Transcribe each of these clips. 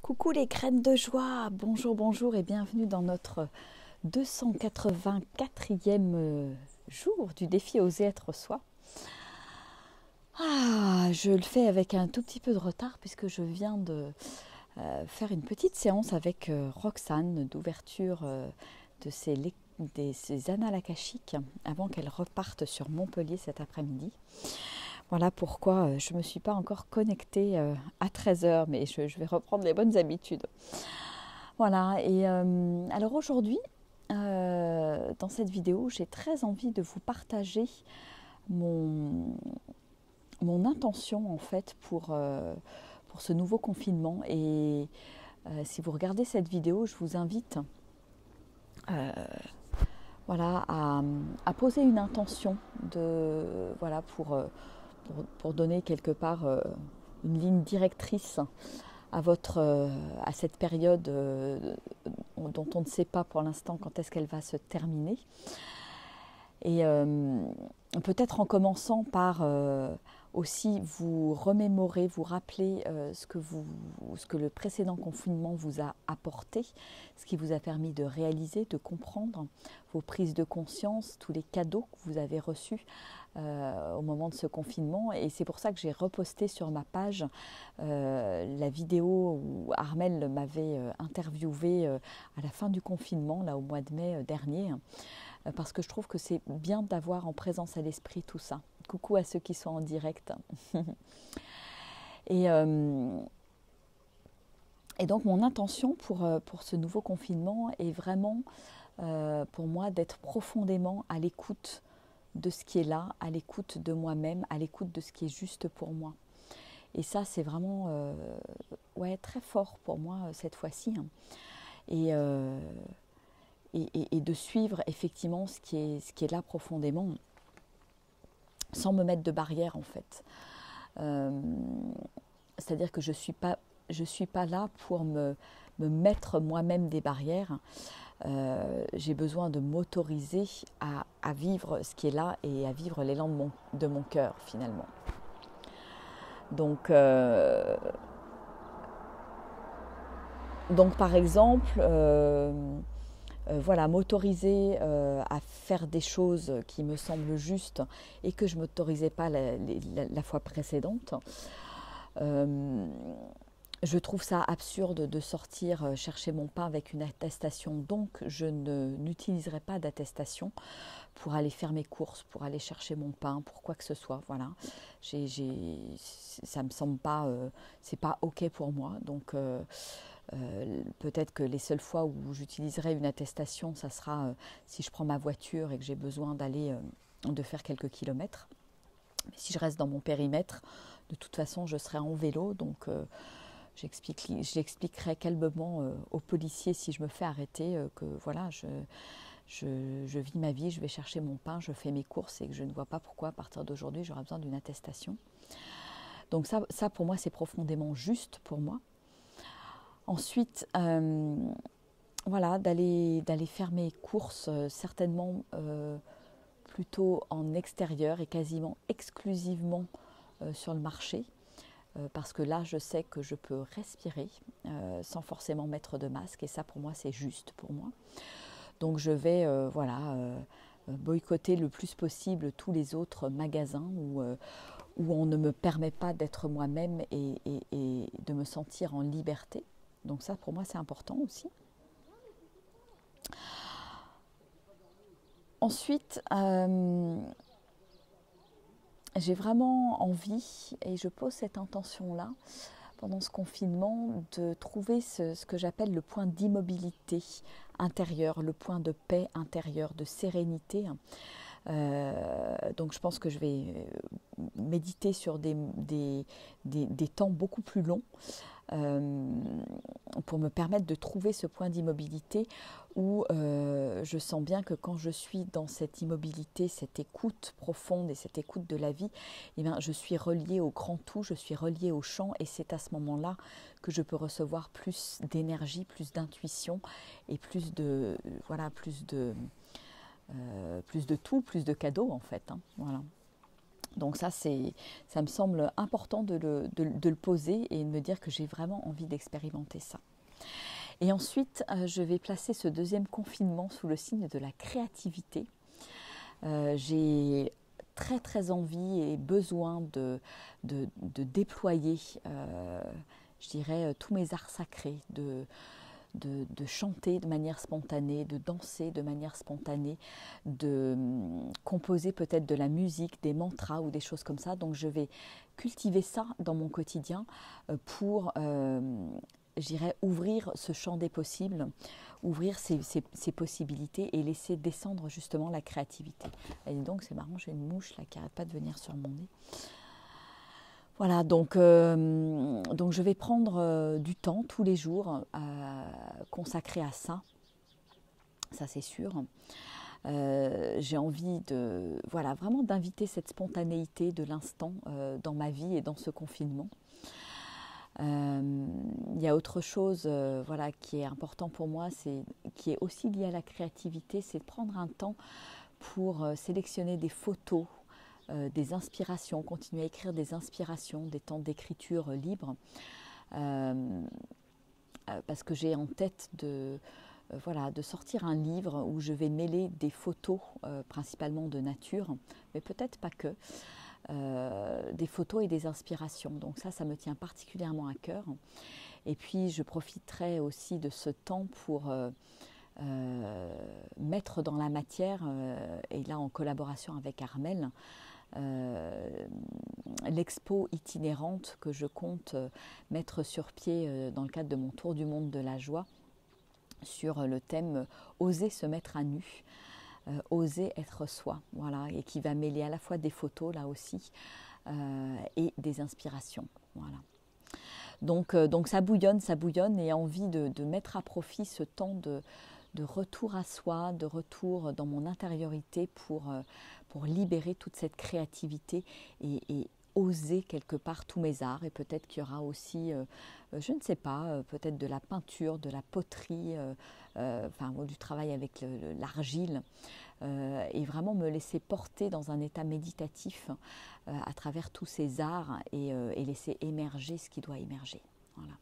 Coucou les graines de joie, bonjour, bonjour et bienvenue dans notre 284e jour du défi Oser être soi. Je le fais avec un tout petit peu de retard puisque je viens de faire une petite séance avec Roxane d'ouverture de ses annales akashiques avant qu'elle reparte sur Montpellier cet après-midi. Voilà pourquoi je ne me suis pas encore connectée à 13 h, mais je vais reprendre les bonnes habitudes. Voilà, et alors aujourd'hui, dans cette vidéo, j'ai très envie de vous partager mon intention en fait pour ce nouveau confinement. Et si vous regardez cette vidéo, je vous invite voilà, à poser une intention pour donner quelque part une ligne directrice à cette période dont on ne sait pas pour l'instant quand est-ce qu'elle va se terminer. Et peut-être en commençant par aussi vous remémorer, vous rappeler ce que le précédent confinement vous a apporté, ce qui vous a permis de réaliser, de comprendre vos prises de conscience, tous les cadeaux que vous avez reçus au moment de ce confinement. Et c'est pour ça que j'ai reposté sur ma page la vidéo où Armelle m'avait interviewée à la fin du confinement, là au mois de mai dernier, parce que je trouve que c'est bien d'avoir en présence à l'esprit tout ça. Coucou à ceux qui sont en direct. Et donc mon intention pour ce nouveau confinement est vraiment pour moi d'être profondément à l'écoute de ce qui est là, à l'écoute de moi-même, à l'écoute de ce qui est juste pour moi. Et ça, c'est vraiment très fort pour moi cette fois-ci. Et de suivre effectivement ce qui est là profondément, sans me mettre de barrière en fait. C'est-à-dire que je suis pas là pour me mettre moi-même des barrières. J'ai besoin de m'autoriser à vivre ce qui est là et à vivre l'élan de mon cœur finalement. Donc par exemple, m'autoriser à faire des choses qui me semblent justes et que je ne m'autorisais pas la fois précédente. Je trouve ça absurde de sortir chercher mon pain avec une attestation, donc je n'utiliserai pas d'attestation pour aller faire mes courses, pour aller chercher mon pain, pour quoi que ce soit. Voilà, ça me semble pas, c'est pas ok pour moi. Donc peut-être que les seules fois où j'utiliserai une attestation, ça sera si je prends ma voiture et que j'ai besoin de faire quelques kilomètres. Mais si je reste dans mon périmètre, de toute façon, je serai en vélo, donc j'expliquerai calmement aux policiers si je me fais arrêter que voilà, je vis ma vie, je vais chercher mon pain, je fais mes courses et que je ne vois pas pourquoi à partir d'aujourd'hui j'aurai besoin d'une attestation. Donc ça pour moi c'est profondément juste pour moi. Ensuite, d'aller faire mes courses certainement plutôt en extérieur et quasiment exclusivement sur le marché. Parce que là, je sais que je peux respirer sans forcément mettre de masque. Et ça, pour moi, c'est juste pour moi. Donc, je vais boycotter le plus possible tous les autres magasins où on ne me permet pas d'être moi-même et de me sentir en liberté. Donc ça, pour moi, c'est important aussi. Ensuite, j'ai vraiment envie, et je pose cette intention-là, pendant ce confinement, de trouver ce que j'appelle le point d'immobilité intérieure, le point de paix intérieure, de sérénité. Donc je pense que je vais méditer sur des temps beaucoup plus longs pour me permettre de trouver ce point d'immobilité où je sens bien que quand je suis dans cette immobilité, cette écoute profonde et cette écoute de la vie, eh bien, je suis reliée au grand tout, je suis reliée au champ et c'est à ce moment-là que je peux recevoir plus d'énergie, plus d'intuition et plus de tout, plus de cadeaux en fait. Voilà. Donc ça me semble important de le poser et de me dire que j'ai vraiment envie d'expérimenter ça. Et ensuite, je vais placer ce deuxième confinement sous le signe de la créativité. J'ai très très envie et besoin de déployer, je dirais, tous mes arts sacrés, de chanter de manière spontanée, de danser de manière spontanée, de composer peut-être de la musique, des mantras ou des choses comme ça. Donc je vais cultiver ça dans mon quotidien pour, je dirais, ouvrir ce champ des possibles, ouvrir ces possibilités et laisser descendre justement la créativité. Et donc c'est marrant, j'ai une mouche là qui n'arrête pas de venir sur mon nez. Voilà, donc je vais prendre du temps tous les jours consacré à ça c'est sûr. J'ai envie vraiment d'inviter cette spontanéité de l'instant dans ma vie et dans ce confinement. Il y a autre chose qui est important pour moi, qui est aussi lié à la créativité, c'est de prendre un temps pour sélectionner des photos, des inspirations, continuer à écrire des inspirations, des temps d'écriture libre, parce que j'ai en tête de sortir un livre où je vais mêler des photos, principalement de nature, mais peut-être pas que, des photos et des inspirations. Donc ça me tient particulièrement à cœur. Et puis je profiterai aussi de ce temps pour mettre dans la matière, et là en collaboration avec Armelle, l'expo itinérante que je compte mettre sur pied dans le cadre de mon tour du monde de la joie sur le thème oser se mettre à nu, oser être soi, voilà, et qui va mêler à la fois des photos là aussi et des inspirations, voilà. Donc ça bouillonne et envie de mettre à profit ce temps de retour à soi, de retour dans mon intériorité pour libérer toute cette créativité et oser quelque part tous mes arts. Et peut-être qu'il y aura aussi, je ne sais pas, peut-être de la peinture, de la poterie, du travail avec l'argile, et vraiment me laisser porter dans un état méditatif à travers tous ces arts et laisser émerger ce qui doit émerger. Voilà.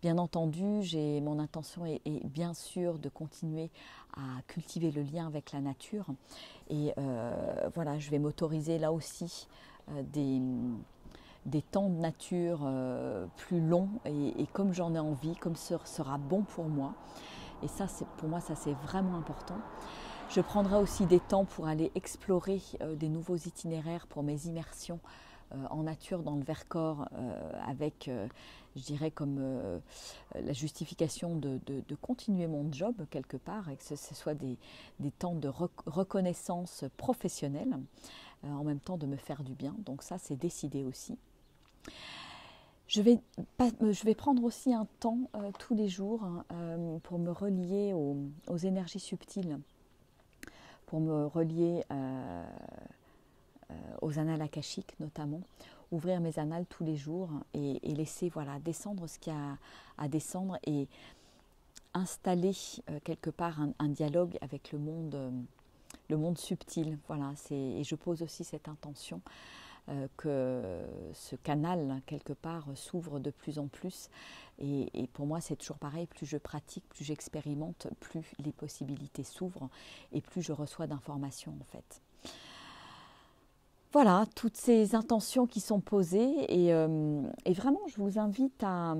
Bien entendu, mon intention est bien sûr de continuer à cultiver le lien avec la nature. Et je vais m'autoriser là aussi des temps de nature plus longs et comme j'en ai envie, comme ce sera bon pour moi. Et ça, pour moi, c'est vraiment important. Je prendrai aussi des temps pour aller explorer des nouveaux itinéraires pour mes immersions en nature dans le Vercors, avec, je dirais, comme la justification de continuer mon job quelque part, et que ce soit des temps de reconnaissance professionnelle, en même temps de me faire du bien. Donc ça, c'est décidé aussi. Je vais prendre aussi un temps tous les jours pour me relier aux énergies subtiles, pour me relier aux annales akashiques notamment, ouvrir mes annales tous les jours et laisser descendre ce qu'il y a à descendre et installer quelque part un dialogue avec le monde subtil. Voilà, et je pose aussi cette intention que ce canal quelque part s'ouvre de plus en plus et pour moi c'est toujours pareil, plus je pratique, plus j'expérimente, plus les possibilités s'ouvrent et plus je reçois d'informations en fait. Voilà, toutes ces intentions qui sont posées et vraiment je vous invite à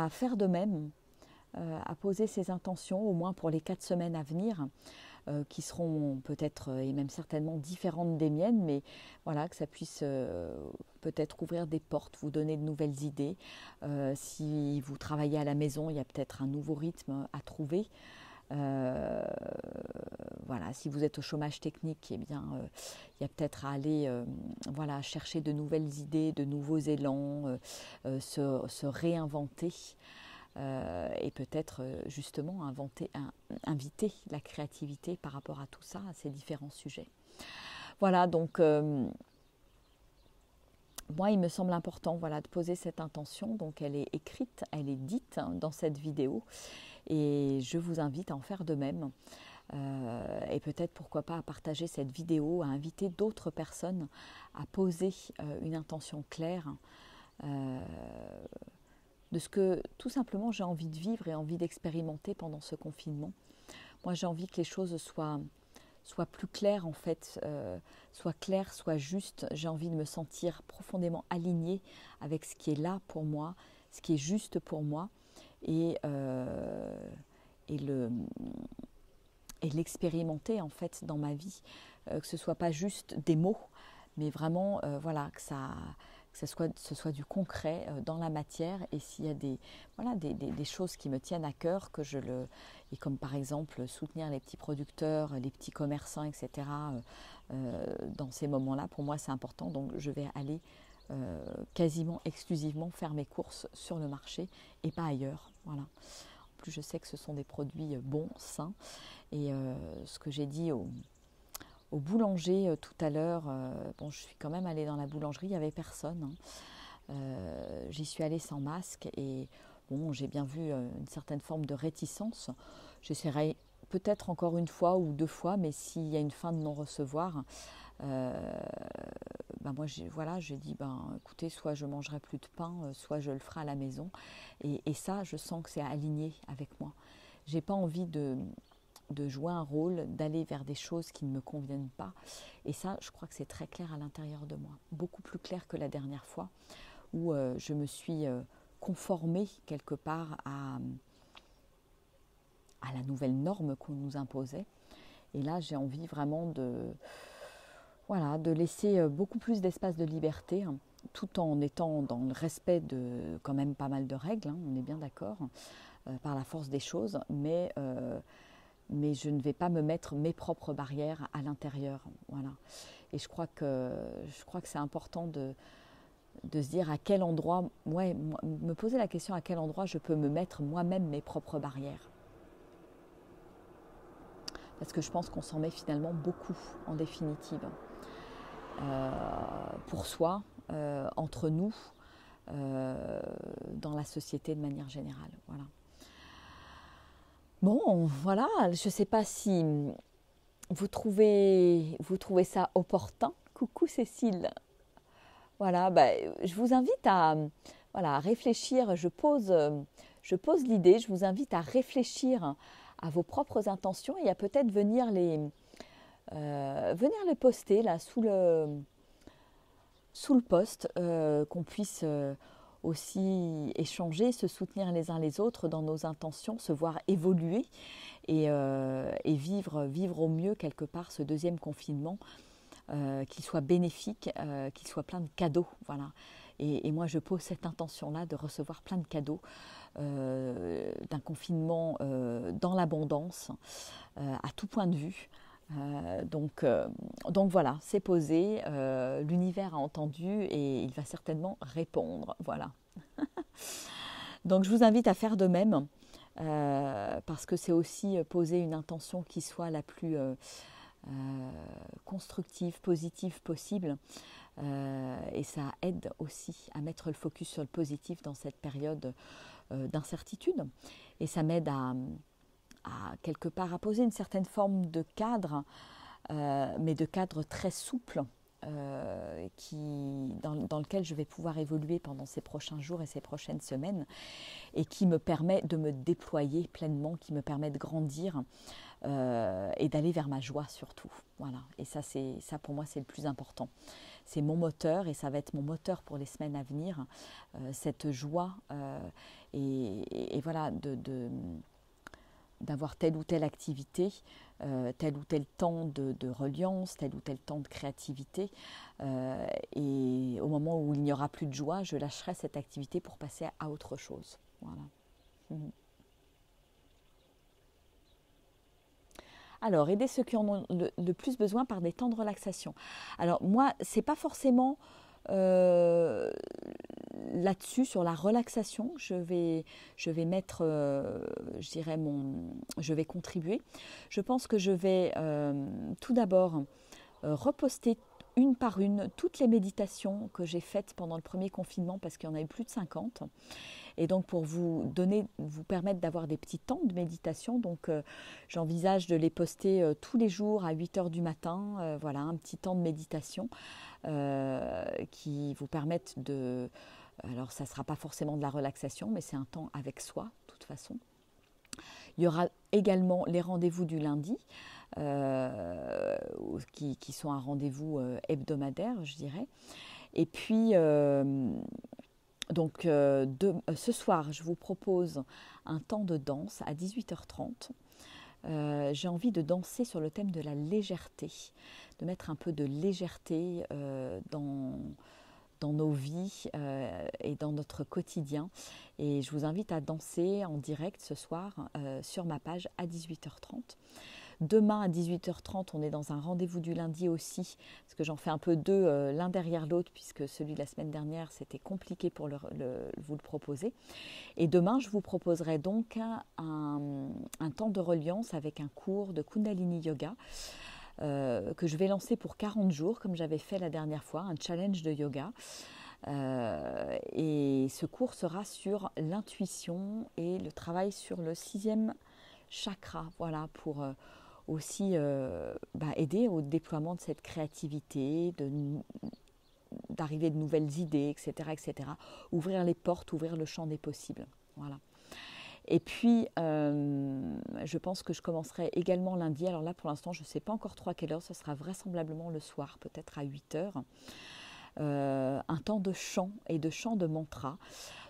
faire de même, à poser ces intentions au moins pour les 4 semaines à venir, qui seront peut-être et même certainement différentes des miennes, mais voilà, que ça puisse peut-être ouvrir des portes, vous donner de nouvelles idées. Si vous travaillez à la maison, il y a peut-être un nouveau rythme à trouver. Si vous êtes au chômage technique, eh bien, il y a peut-être à aller chercher de nouvelles idées, de nouveaux élans, se réinventer. Et peut-être justement inviter la créativité par rapport à tout ça, à ces différents sujets. Voilà, donc moi il me semble important de poser cette intention, donc elle est écrite, elle est dite dans cette vidéo et je vous invite à en faire de même. Et peut-être pourquoi pas à partager cette vidéo, à inviter d'autres personnes à poser une intention claire de ce que tout simplement j'ai envie de vivre et envie d'expérimenter pendant ce confinement. Moi j'ai envie que les choses soient plus claires en fait, soient claires, soient justes. J'ai envie de me sentir profondément alignée avec ce qui est là pour moi, ce qui est juste pour moi et l'expérimenter en fait dans ma vie, que ce soit pas juste des mots, mais vraiment voilà, que ce soit du concret dans la matière. Et s'il y a des choses qui me tiennent à cœur, et comme par exemple soutenir les petits producteurs, les petits commerçants, etc. Dans ces moments-là, pour moi c'est important, donc je vais aller quasiment exclusivement faire mes courses sur le marché et pas ailleurs. Voilà. En plus je sais que ce sont des produits bons, sains, et ce que j'ai dit au boulanger tout à l'heure, je suis quand même allée dans la boulangerie, il n'y avait personne, hein. J'y suis allée sans masque et j'ai bien vu une certaine forme de réticence. J'essaierai peut-être encore une fois ou deux fois, mais s'il y a une fin de non-recevoir, moi j'ai dit écoutez, soit je mangerai plus de pain, soit je le ferai à la maison. Et ça, je sens que c'est aligné avec moi. J'ai pas envie de jouer un rôle, d'aller vers des choses qui ne me conviennent pas. Et ça, je crois que c'est très clair à l'intérieur de moi. Beaucoup plus clair que la dernière fois où je me suis conformée quelque part à la nouvelle norme qu'on nous imposait. Et là, j'ai envie vraiment de laisser beaucoup plus d'espace de liberté, hein, tout en étant dans le respect de quand même pas mal de règles, hein, on est bien d'accord, par la force des choses, mais je ne vais pas me mettre mes propres barrières à l'intérieur. Voilà. Et je crois que c'est important de se dire à quel endroit, me poser la question à quel endroit je peux me mettre moi-même mes propres barrières. Parce que je pense qu'on s'en met finalement beaucoup, en définitive. Pour soi, entre nous, dans la société de manière générale. Voilà. Bon, voilà, je ne sais pas si vous trouvez ça opportun. Coucou Cécile. Voilà, je vous invite à réfléchir. Je pose l'idée, je vous invite à réfléchir à vos propres intentions et à peut-être venir les poster là sous le post, qu'on puisse aussi échanger, se soutenir les uns les autres dans nos intentions, se voir évoluer et vivre au mieux quelque part ce deuxième confinement, qu'il soit bénéfique, qu'il soit plein de cadeaux. Voilà. Et moi je pose cette intention-là de recevoir plein de cadeaux, d'un confinement dans l'abondance, à tout point de vue. Donc voilà, c'est posé, l'univers a entendu et il va certainement répondre. Voilà. Donc je vous invite à faire de même, parce que c'est aussi poser une intention qui soit la plus constructive, positive possible, et ça aide aussi à mettre le focus sur le positif dans cette période d'incertitude, et ça m'aide à quelque part à poser une certaine forme de cadre, mais de cadre très souple, dans lequel je vais pouvoir évoluer pendant ces prochains jours et ces prochaines semaines, et qui me permet de me déployer pleinement, qui me permet de grandir, et d'aller vers ma joie surtout. Voilà. Et ça pour moi c'est le plus important. C'est mon moteur et ça va être mon moteur pour les semaines à venir, cette joie, et voilà, d'avoir telle ou telle activité, tel ou tel temps de reliance, tel ou tel temps de créativité, et au moment où il n'y aura plus de joie, je lâcherai cette activité pour passer à autre chose. Voilà. Alors, aider ceux qui en ont le plus besoin par des temps de relaxation. Alors moi, c'est pas forcément là-dessus, sur la relaxation, je vais mettre, je vais contribuer. Je pense que je vais tout d'abord reposter une par une toutes les méditations que j'ai faites pendant le premier confinement, parce qu'il y en a eu plus de 50, Et donc pour vous permettre d'avoir des petits temps de méditation, donc j'envisage de les poster tous les jours à 8 heures du matin, voilà, un petit temps de méditation qui vous permettent de... Alors ça ne sera pas forcément de la relaxation, mais c'est un temps avec soi, de toute façon. Il y aura également les rendez-vous du lundi, qui sont un rendez-vous hebdomadaire, je dirais. Et puis, ce soir, je vous propose un temps de danse à 18h30. J'ai envie de danser sur le thème de la légèreté, de mettre un peu de légèreté dans nos vies et dans notre quotidien. Et je vous invite à danser en direct ce soir sur ma page à 18h30. Demain à 18h30, on est dans un rendez-vous du lundi aussi, parce que j'en fais un peu deux l'un derrière l'autre, puisque celui de la semaine dernière, c'était compliqué pour vous le proposer. Et demain, je vous proposerai donc un temps de reliance avec un cours de Kundalini Yoga que je vais lancer pour 40 jours, comme j'avais fait la dernière fois, un challenge de yoga. Et ce cours sera sur l'intuition et le travail sur le 6e chakra, voilà, pour aussi aider au déploiement de cette créativité, d'arriver de nouvelles idées, etc., etc. Ouvrir les portes, ouvrir le champ des possibles. Voilà. Et puis, je pense que je commencerai également lundi. Alors là, pour l'instant, je ne sais pas encore trop à quelle heure. Ce sera vraisemblablement le soir, peut-être à 8 heures. Un temps de chant et de chant de mantra.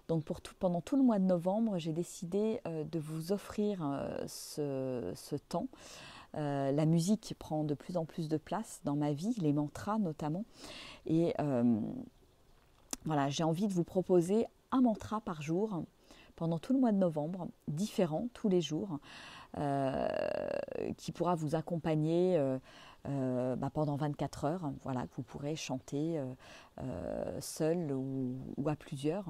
Donc pendant tout le mois de novembre, j'ai décidé de vous offrir ce temps. La musique prend de plus en plus de place dans ma vie, les mantras notamment. Et voilà, j'ai envie de vous proposer un mantra par jour pendant tout le mois de novembre, différent tous les jours, qui pourra vous accompagner pendant 24 heures, voilà, que vous pourrez chanter seul ou à plusieurs.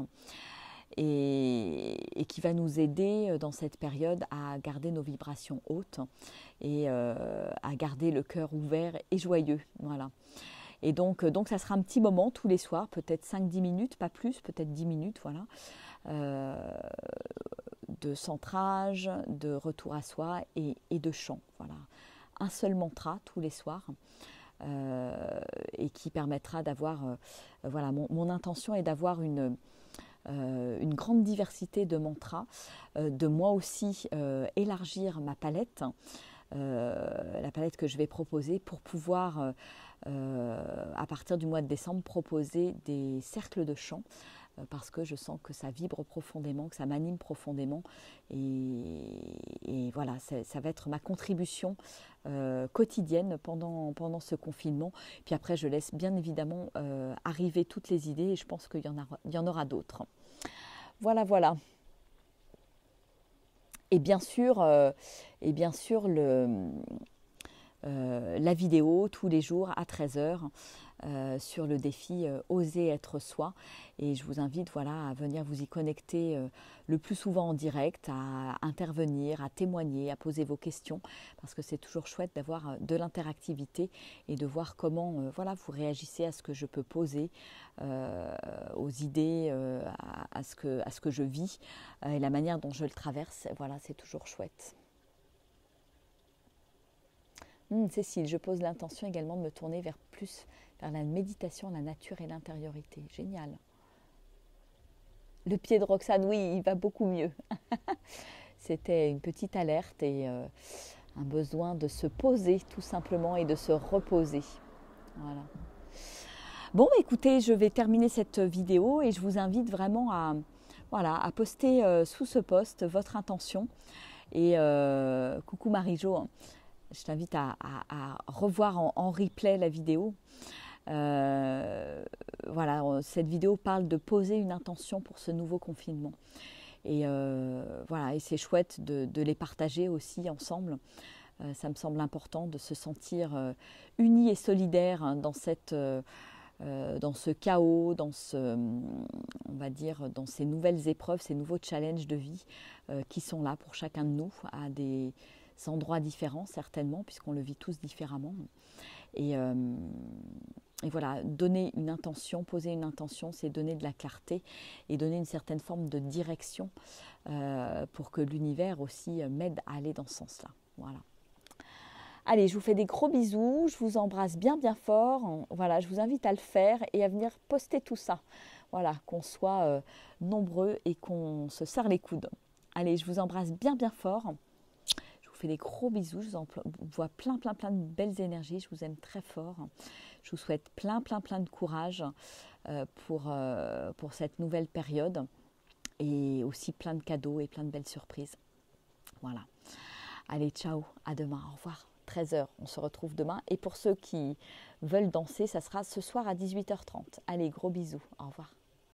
Et qui va nous aider dans cette période à garder nos vibrations hautes et à garder le cœur ouvert et joyeux. Voilà. Et donc ça sera un petit moment tous les soirs, peut-être 5-10 minutes, pas plus, peut-être 10 minutes, voilà, de centrage, de retour à soi et de chant. Voilà. Un seul mantra tous les soirs. Et qui permettra d'avoir, voilà, mon intention est d'avoir une grande diversité de mantras, de moi aussi élargir ma palette, la palette que je vais proposer pour pouvoir, à partir du mois de décembre, proposer des cercles de chant, parce que je sens que ça vibre profondément, que ça m'anime profondément. Et voilà, ça va être ma contribution quotidienne pendant ce confinement. Puis après, je laisse bien évidemment arriver toutes les idées et je pense qu'il y en aura d'autres. Voilà, voilà. Et bien sûr, la vidéo tous les jours à 13h sur le défi Oser être soi. Et je vous invite, voilà, à venir vous y connecter le plus souvent en direct, à intervenir, à témoigner, à poser vos questions, parce que c'est toujours chouette d'avoir de l'interactivité et de voir comment voilà, vous réagissez à ce que je peux poser, aux idées, à ce que je vis et la manière dont je le traverse. Voilà, c'est toujours chouette. Cécile, je pose l'intention également de me tourner vers la méditation, la nature et l'intériorité. Génial. Le pied de Roxane, oui, il va beaucoup mieux. C'était une petite alerte et un besoin de se poser tout simplement et de se reposer. Voilà. Bon, écoutez, je vais terminer cette vidéo et je vous invite vraiment à poster sous ce post votre intention. Et coucou Marie-Jo, je t'invite à revoir en replay la vidéo. Voilà, cette vidéo parle de poser une intention pour ce nouveau confinement. Et voilà, et c'est chouette de les partager aussi ensemble. Ça me semble important de se sentir unis et solidaires hein, dans ce chaos, on va dire, dans ces nouvelles épreuves, ces nouveaux challenges de vie qui sont là pour chacun de nous à des endroits différents certainement, puisqu'on le vit tous différemment. Et et voilà, donner une intention, poser une intention, c'est donner de la clarté et donner une certaine forme de direction pour que l'univers aussi m'aide à aller dans ce sens-là. Voilà. Allez, je vous fais des gros bisous, je vous embrasse bien bien fort. Voilà, je vous invite à le faire et à venir poster tout ça. Voilà, qu'on soit nombreux et qu'on se serre les coudes. Allez, je vous embrasse bien bien fort. Je vous fais des gros bisous, je vous envoie plein de belles énergies, je vous aime très fort. Je vous souhaite plein de courage pour cette nouvelle période et aussi plein de cadeaux et plein de belles surprises. Voilà. Allez, ciao, à demain, au revoir. 13h, on se retrouve demain. Et pour ceux qui veulent danser, ça sera ce soir à 18h30. Allez, gros bisous, au revoir.